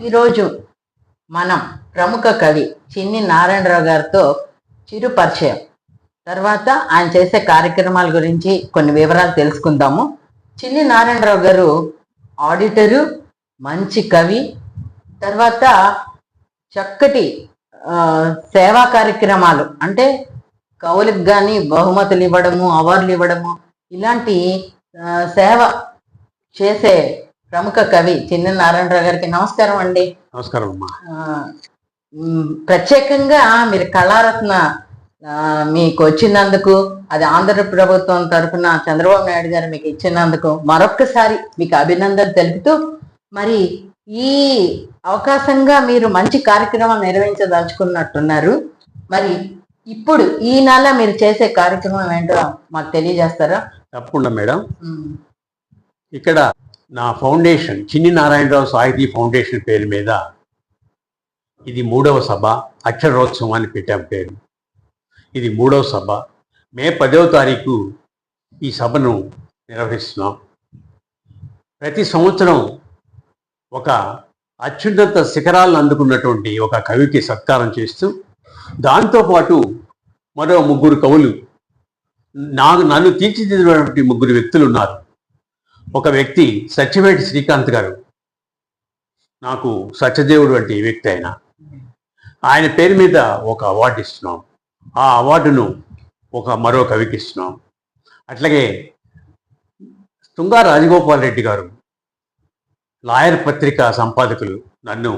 ఈరోజు మనం ప్రముఖ కవి చిన్ని నారాయణరావు గారితో చిరు పరిచయం తర్వాత ఆయన చేసే కార్యక్రమాల గురించి కొన్ని వివరాలు తెలుసుకుందాము. చిన్ని నారాయణరావు గారు ఆడిటరు, మంచి కవి, తర్వాత చక్కటి సేవా కార్యక్రమాలు అంటే కవులకు కానీ బహుమతులు ఇవ్వడము, అవార్డులు ఇవ్వడము, ఇలాంటి సేవ చేసే ప్రముఖ కవి చిన్ని నారాయణరావు గారికి నమస్కారం అండి. నమస్కారం అమ్మా. ప్రత్యేకంగా మీరు కళారత్న మీకు వచ్చినందుకు, అది ఆంధ్ర ప్రభుత్వం తరఫున చంద్రబాబు నాయుడు గారు మీకు ఇచ్చినందుకు మరొక్కసారి మీకు అభినందనలు తెలుపుతూ, మరి ఈ అవకాశంగా మీరు మంచి కార్యక్రమం నిర్వహించదలుచుకున్నట్టున్నారు. మరి ఇప్పుడు ఈ నెల మీరు చేసే కార్యక్రమం ఏంటో మాకు తెలియజేస్తారా? తప్పకుండా మేడం. ఇక్కడ నా ఫౌండేషన్ చిన్ని నారాయణరావు సాహితీ ఫౌండేషన్ పేరు మీద ఇది 3వ సభ, అక్షరోత్సవం అని పెట్టాం పేరు. ఇది 3వ సభ. మే 10వ తారీఖు ఈ సభను నిర్వహిస్తున్నాం. ప్రతి సంవత్సరం ఒక అత్యున్నత శిఖరాలను అందుకున్నటువంటి ఒక కవికి సత్కారం చేస్తూ, దాంతోపాటు మరో 3 కవులు, నన్ను తీర్చిదిద్దినటువంటి 3 వ్యక్తులు ఉన్నారు. ఒక వ్యక్తి సత్యవేటి శ్రీకాంత్ గారు, నాకు సత్యదేవుడు వంటి వ్యక్తి. ఆయన పేరు మీద ఒక అవార్డు ఇస్తున్నాం. ఆ అవార్డును మరో కవికి ఇస్తున్నాం. అట్లాగే తుంగా రాజగోపాల్ రెడ్డి గారు, లాయర్ పత్రిక సంపాదకులు, నన్ను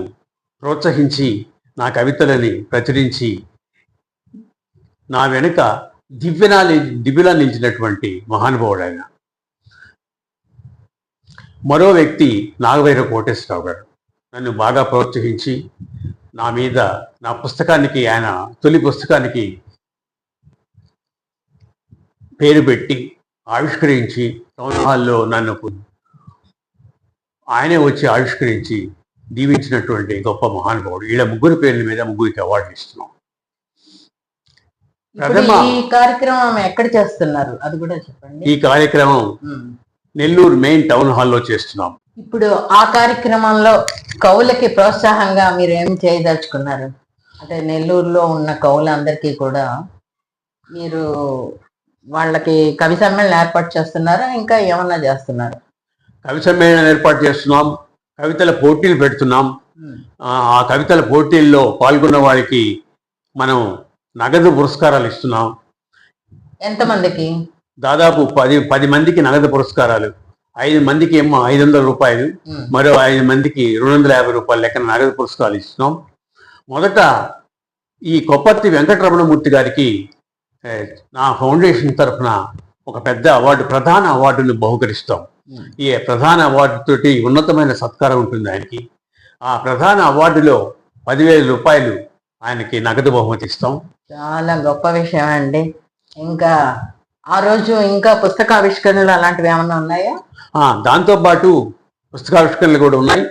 ప్రోత్సహించి నా కవితలని ప్రచురించి నా వెనుక దివ్యలా నిలిచినటువంటి మహానుభావుడు ఆయన. మరో వ్యక్తి నాగవైర కోటేశ్వరరావు గారు, నన్ను బాగా ప్రోత్సహించి నా పుస్తకానికి, ఆయన తొలి పుస్తకానికి పేరు పెట్టి ఆవిష్కరించి టౌన్ హాల్లో నన్ను ఆయనే వచ్చి ఆవిష్కరించి దీవించినటువంటి గొప్ప మహానుభావుడు. వీళ్ళ 3 పేర్ల మీద 3కి అవార్డులు ఇస్తున్నాం. ఈ కార్యక్రమం ఎక్కడ చేస్తున్నారు అది కూడా చెప్పండి. ఈ కార్యక్రమం నెల్లూరు మెయిన్ టౌన్ హాల్లో చేస్తున్నాం. ఇప్పుడు ఆ కార్యక్రమంలో కవులకి ప్రోత్సాహంగా మీరు ఏం చేయదలుచుకున్నారు? అంటే నెల్లూరులో ఉన్న కవులందరికీ కూడా మీరు వాళ్ళకి కవి సమ్మేళనం ఏర్పాటు చేస్తున్నారా, ఇంకా ఏమన్నా చేస్తున్నారు? కవి సమ్మేళనం ఏర్పాటు చేస్తున్నాం, కవితల పోటీలు పెడుతున్నాం. ఆ కవితల పోటీల్లో పాల్గొన్న వారికి మనం నగదు పురస్కారాలు ఇస్తున్నాం. ఎంతమందికి? దాదాపు 10 మందికి నగదు పురస్కారాలు, 5 మందికి ఏమో 500 రూపాయలు, మరో 5 మందికి 250 రూపాయల లెక్కన నగదు పురస్కారాలు ఇస్తున్నాం. మొదట ఈ కొప్పర్తి వెంకటరమణమూర్తి గారికి నా ఫౌండేషన్ తరఫున ఒక పెద్ద అవార్డు, ప్రధాన అవార్డును బహుకరిస్తాం. ఈ ప్రధాన అవార్డు తోటి ఉన్నతమైన సత్కారం ఉంటుంది ఆయనకి. ఆ ప్రధాన అవార్డులో 10,000 రూపాయలు ఆయనకి నగదు బహుమతి ఇస్తాం. చాలా గొప్ప విషయం అండి. ఇంకా ఆ రోజు ఇంకా పుస్తకావిష్కరణలు అలాంటివి ఏమన్నా ఉన్నాయా? దాంతోపాటు పుస్తకావిష్కరణలు కూడా ఉన్నాయి.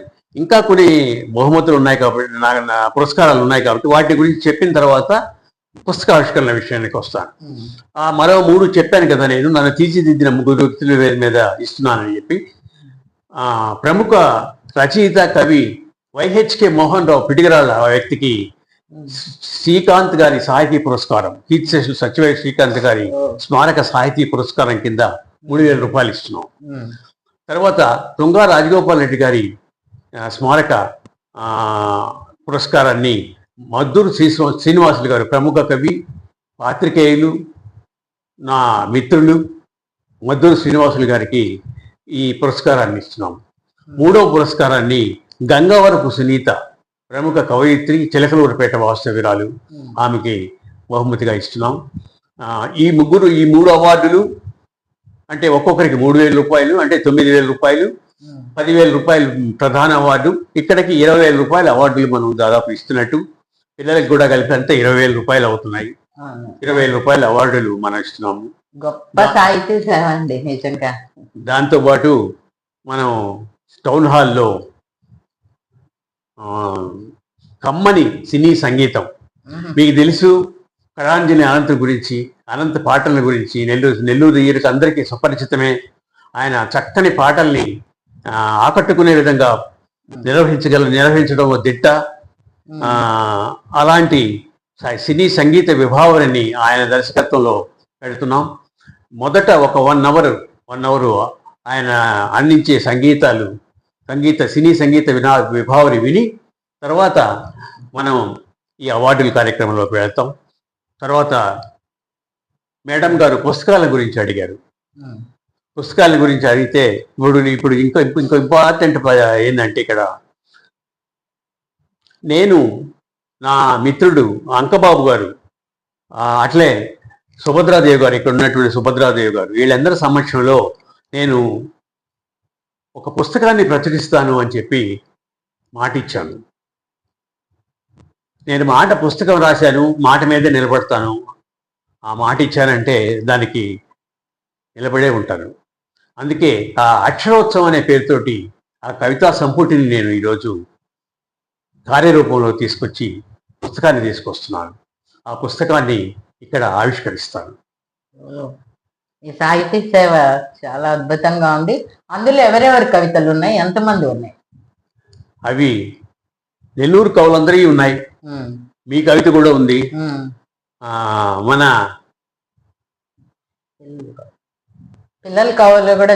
ఇంకా కొన్ని బహుమతులు ఉన్నాయి కాబట్టి, పురస్కారాలు ఉన్నాయి కాబట్టి వాటి గురించి చెప్పిన తర్వాత పుస్తకావిష్కరణ విషయానికి వస్తాను. మరో 3 చెప్పాను కదా నేను, నన్ను తీర్చిదిద్దిన 3 వ్యక్తుల మీద ఇస్తున్నానని చెప్పి. ప్రముఖ రచయిత కవి వైహెచ్కే మోహన్ రావు పిటిగరాళ్ళ వ్యక్తికి శ్రీకాంత్ గారి సాహితీ పురస్కారం, కీర్తిశేషులు సత్యవేటి శ్రీకాంత్ గారి స్మారక సాహితీ పురస్కారం కింద 3,000 రూపాయలు ఇస్తున్నాం. తర్వాత తుంగా రాజగోపాల్ రెడ్డి గారి స్మారక పురస్కారాన్ని మద్దూరు శ్రీనివాసులు గారు, ప్రముఖ కవి, పాత్రికేయులు, నా మిత్రులు మద్దూరు శ్రీనివాసులు గారికి ఈ పురస్కారాన్ని ఇస్తున్నాం. 3వ పురస్కారాన్ని గంగవరపు సునీత, ప్రముఖ కవయిత్రి, చిలకలూరుపేట వాస్తవ్యురాలు, ఆమెకి బహుమతిగా ఇస్తున్నాం. ఈ 3 అవార్డులు అంటే ఒక్కొక్కరికి 3,000 రూపాయలు, అంటే 9,000 రూపాయలు, 10,000 రూపాయలు ప్రధాన అవార్డు. ఇక్కడికి 20,000 రూపాయల అవార్డులు మనం దాదాపు ఇస్తున్నట్టు, పిల్లలకు కూడా కలిపి అంతా 20,000 రూపాయలు అవుతున్నాయి. 20,000 రూపాయల అవార్డులు మనం ఇస్తున్నాము. గొప్ప సాహితీ సేవ అండి నిజంగా. దాంతోపాటు మనం టౌన్ హాల్లో కమ్మని సినీ సంగీతం, మీకు తెలుసు కళాంజలి అనంత గురించి, అనంత పాటల గురించి నెల్లూరు ఈరికి అందరికీ సుపరిచితమే. ఆయన చక్కని పాటల్ని ఆకట్టుకునే విధంగా నిర్వహించడం ఓ దిట్ట. ఆ, అలాంటి సినీ సంగీత విభావరిని ఆయన దర్శకత్వంలో పెడుతున్నాం. మొదట ఒక 1 అవర్ ఆయన అందించే సినీ సంగీత విభావరి విని తర్వాత మనం ఈ అవార్డుల కార్యక్రమంలోకి వెళ్తాం. తర్వాత మేడం గారు పుస్తకాల గురించి అడిగారు. పుస్తకాల గురించి అడిగితే ఇప్పుడు ఇంకో ఇంపార్టెంట్ ఏంటంటే ఇక్కడ నేను, నా మిత్రుడు అంకబాబు గారు, అట్లే సుభద్రాదేవి గారు, ఇక్కడ ఉన్నటువంటి సుభద్రాదేవి గారు, వీళ్ళందరి సమక్షంలో నేను ఒక పుస్తకాన్ని ప్రచురిస్తాను అని చెప్పి మాటిచ్చాను. నేను పుస్తకం రాశాను, మాట మీదే నిలబడతాను. ఆ మాట ఇచ్చానంటే దానికి నిలబడే ఉంటాను. అందుకే ఆ అక్షరోత్సవం అనే పేరుతోటి ఆ కవితా సంపుటిని నేను ఈరోజు కార్యరూపంలో తీసుకొచ్చి పుస్తకాన్ని తీసుకొస్తున్నాను. ఆ పుస్తకాన్ని ఇక్కడ ఆవిష్కరిస్తాను. ఈ సాహితీ సేవ చాలా అద్భుతంగా ఉంది. అందులో ఎవరెవరి కవితలు ఉన్నాయి, ఎంతమంది ఉన్నాయి? అవి నెల్లూరు కవులందరికీ ఉన్నాయి. మీ కవిత కూడా ఉంది. మన పిల్లల కవులు కూడా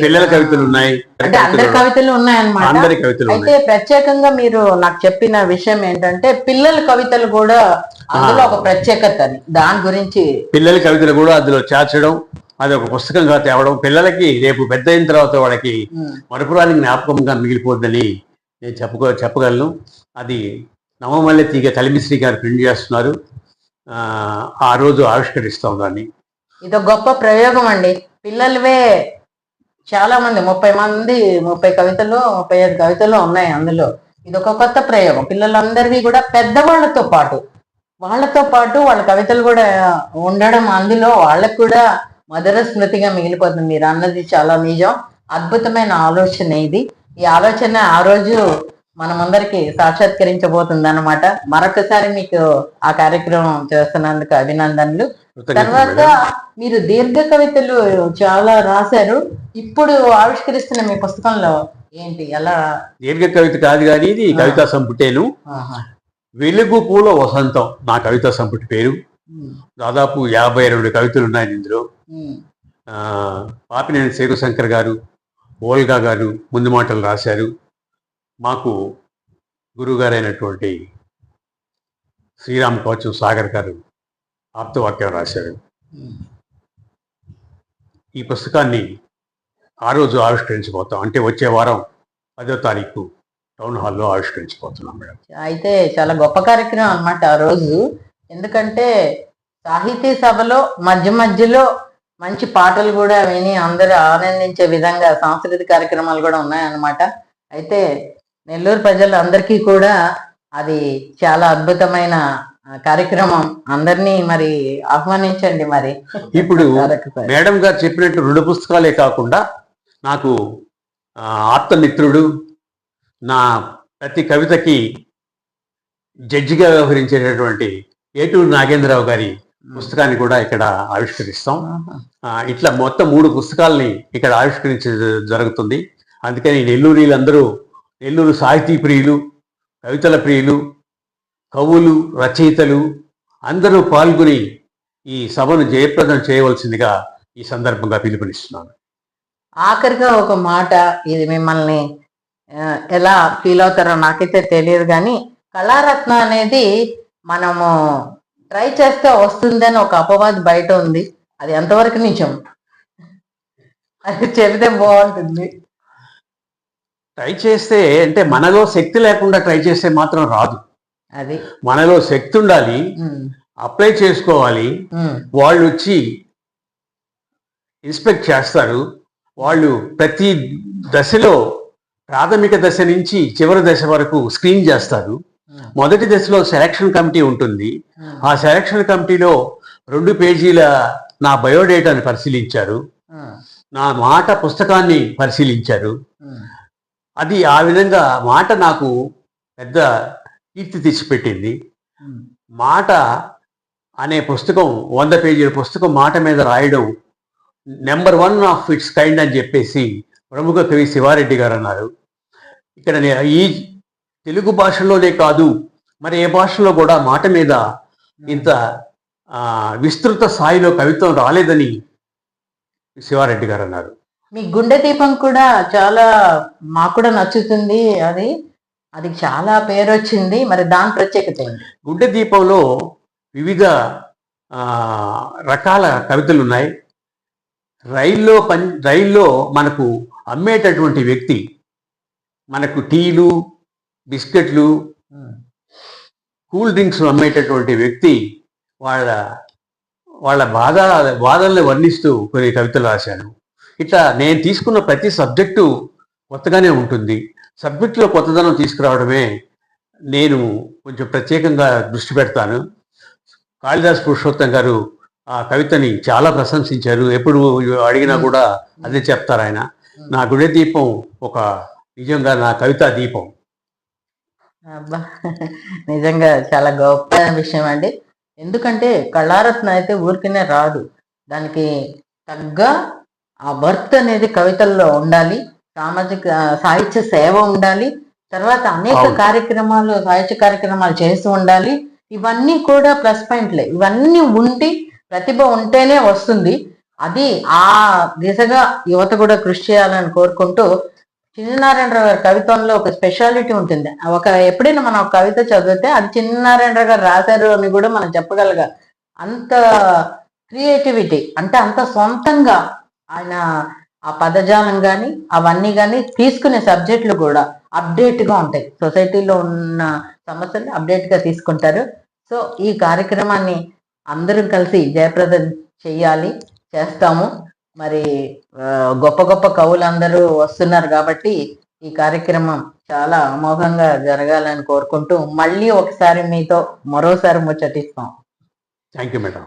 పిల్లల కవితలు ఉన్నాయి. అంటే అందరి కవితలు ఉన్నాయన్నమాట. అందరి కవితలు. అయితే ప్రత్యేకంగా మీరు నాకు చెప్పిన విషయం ఏంటంటే పిల్లల కవితలు కూడా అందులో ఒక ప్రత్యేకత అని, దాని గురించి పిల్లల కవితలు కూడా అందులో చేర్చడం, అది ఒక పుస్తకంగా తేవడం, పిల్లలకి రేపు పెద్ద అయిన తర్వాత వాళ్ళకి మరపురానికి జ్ఞాపకంగా మిగిలిపోద్దని నేను చెప్పగలను. అది నవమల్లె తీగ కలిమిశ్రీ గారు ప్రింట్ చేస్తున్నారు. ఆ రోజు ఆవిష్కరిస్తాం దాన్ని. ఇది గొప్ప ప్రయోగం అండి. పిల్లలవే చాలా మంది 30 కవితలు 35 కవితలు ఉన్నాయి అందులో. ఇది ఒక కొత్త ప్రయోగం. పిల్లలందరివి కూడా పెద్దవాళ్లతో పాటు వాళ్ళ కవితలు కూడా ఉండడం, అందులో వాళ్ళకు కూడా మధుర స్మృతిగా మిగిలిపోతుంది. మీరు అన్నది చాలా నిజం. అద్భుతమైన ఆలోచన ఇది. ఈ ఆలోచన ఆ రోజు మనమందరికి సాక్షాత్కరించబోతుంది అన్నమాట. మరొకసారి మీకు ఆ కార్యక్రమం చేస్తున్నందుకు అభినందనలు. తర్వాత మీరు దీర్ఘ కవితలు చాలా రాశారు. ఇప్పుడు ఆవిష్కరిస్తున్న మీ పుస్తకంలో ఏంటి, ఎలా? దీర్ఘ కవిత కాదు కానీ ఇది కవితా సంపుటేను. వెలుగు పూల వసంతం నా కవితా సంపుటి పేరు. దాదాపు 52 కవితలు ఉన్నాయి ఇందులో. పాపినేని శేఖర్ గారు, ఓల్గా గారు ముందు మాటలు రాశారు. మాకు గురువుగారైనటువంటి శ్రీరామ్ కవచం సాగర్ గారు ఆప్తవాక్యం రాశారు. ఈ పుస్తకాన్ని ఆ రోజు ఆవిష్కరించబోతాం. అంటే వచ్చే వారం 10వ తారీఖు టౌన్ హాల్లో ఆవిష్కరించబోతున్నాం మేడం. అయితే చాలా గొప్ప కార్యక్రమం అన్నమాట ఆ రోజు. ఎందుకంటే సాహితీ సభలో మధ్యలో మంచి పాటలు కూడా విని అందరూ ఆనందించే విధంగా సాంస్కృతిక కార్యక్రమాలు కూడా ఉన్నాయన్నమాట. అయితే నెల్లూరు ప్రజలందరికీ కూడా అది చాలా అద్భుతమైన కార్యక్రమం. అందరినీ మరి ఆహ్వానించండి. మరి ఇప్పుడు మేడం గారు చెప్పినట్టు 2 పుస్తకాలే కాకుండా నాకు ఆప్తమిత్రుడు, నా ప్రతి కవితకి జడ్జిగా వ్యవహరించేటటువంటి ఏటూరు నాగేంద్రరావు గారి పుస్తకాన్ని కూడా ఇక్కడ ఆవిష్కరిస్తాం. ఇట్లా మొత్తం 3 పుస్తకాలని ఇక్కడ ఆవిష్కరించే జరుగుతుంది. అందుకని నెల్లూరు సాహితీ ప్రియులు, కవితల ప్రియులు, కవులు, రచయితలు అందరూ పాల్గొని ఈ సభను జయప్రదం చేయవలసిందిగా ఈ సందర్భంగా పిలుపునిస్తున్నాను. ఆఖరిగా ఒక మాట, ఇది మిమ్మల్ని ఎలా ఫీల్ అవుతారో నాకైతే తెలియదు కానీ, కళారత్న అనేది మనము ట్రై చేస్తే వస్తుందని ఒక అపవాదు బయట ఉంది. అది ఎంతవరకు నిజం? అది చెబితే బాగుంటుంది. ట్రై చేస్తే అంటే మనలో శక్తి లేకుండా ట్రై చేస్తే మాత్రం రాదు. అది మనలో శక్తి ఉండాలి, అప్లై చేసుకోవాలి. వాళ్ళు వచ్చి ఇన్స్పెక్ట్ చేస్తారు. వాళ్ళు ప్రతి దశలో ప్రాథమిక దశ నుంచి చివరి దశ వరకు స్క్రీన్ చేస్తారు. మొదటి దశలో సెలక్షన్ కమిటీ ఉంటుంది. ఆ సెలక్షన్ కమిటీలో 2 పేజీల నా బయోడేటాని పరిశీలించారు, నా మాట పుస్తకాన్ని పరిశీలించారు. అది ఆ విధంగా మాట నాకు పెద్ద కీర్తి తెచ్చిపెట్టింది. మాట అనే పుస్తకం 100 పేజీల పుస్తకం మాట మీద రాయడం నెంబర్ 1 ఆఫ్ ఇట్స్ కైండ్ అని చెప్పేసి ప్రముఖ కవి శివారెడ్డి గారు అన్నారు. ఇక్కడ ఈ తెలుగు భాషలోనే కాదు మరి ఏ భాషలో కూడా మాట మీద ఇంత విస్తృత స్థాయిలో కవిత్వం రాలేదని శివారెడ్డి గారు అన్నారు. మీ గుండె దీపం కూడా చాలా మాకు కూడా నచ్చుతుంది. అది అది చాలా పేరు వచ్చింది. మరి దాని ప్రత్యేకత ఏంటి? గుండె దీపంలో వివిధ రకాల కవితలు ఉన్నాయి. రైల్లో మనకు అమ్మేటటువంటి వ్యక్తి మనకు టీలు బిస్కెట్లు కూల్ డ్రింక్స్ అమ్మేటటువంటి వ్యక్తి వాళ్ళ బాధల్ని వర్ణిస్తూ కొన్ని కవితలు రాశాను. ఇట్లా నేను తీసుకున్న ప్రతి సబ్జెక్టు కొత్తగానే ఉంటుంది. సబ్జెక్టులో కొత్తదనం తీసుకురావడమే నేను కొంచెం ప్రత్యేకంగా దృష్టి పెడతాను. కాళిదాస్ పురుషోత్తం గారు ఆ కవితని చాలా ప్రశంసించారు. ఎప్పుడు అడిగినా కూడా అదే చెప్తారు ఆయన. నా గుండె దీపం ఒక నిజంగా నా కవితా దీపం. అబ్బా, నిజంగా చాలా గొప్ప విషయం అండి. ఎందుకంటే కళారత్న అయితే ఊరికనే రాదు. దానికి తగ్గ ఆ వర్త్ అనేది కవితల్లో ఉండాలి. సాహిత్య సేవ ఉండాలి. తర్వాత అనేక కార్యక్రమాలు సాహిత్య కార్యక్రమాలు చేస్తూ ఉండాలి. ఇవన్నీ కూడా ప్లస్ పాయింట్లే. ఇవన్నీ ఉండి ప్రతిభ ఉంటేనే వస్తుంది. అది ఆ దిశగా యువత కూడా కృషి చేయాలని కోరుకుంటూ, చిన్ననారాయణరావు గారి కవిత్వంలో ఒక స్పెషాలిటీ ఉంటుంది. ఎప్పుడైనా మనం ఒక కవిత చదివితే అది చిన్ననారాయణరావు గారు రాశారు అని కూడా మనం చెప్పగలగా. అంత క్రియేటివిటీ, అంటే అంత సొంతంగా ఆయన ఆ పదజాలం కానీ అవన్నీ కానీ తీసుకునే సబ్జెక్టులు కూడా అప్డేట్గా ఉంటాయి. సొసైటీలో ఉన్న సమస్యలు అప్డేట్గా తీసుకుంటారు. సో ఈ కార్యక్రమాన్ని అందరం కలిసి జయప్రదం చెయ్యాలి, చేస్తాము. మరి గొప్ప గొప్ప కవులు అందరూ వస్తున్నారు కాబట్టి ఈ కార్యక్రమం చాలా అమోఘంగా జరగాలని కోరుకుంటూ మళ్ళీ ఒకసారి మీతో మరోసారి ముచ్చటిస్తాం. Thank you madam.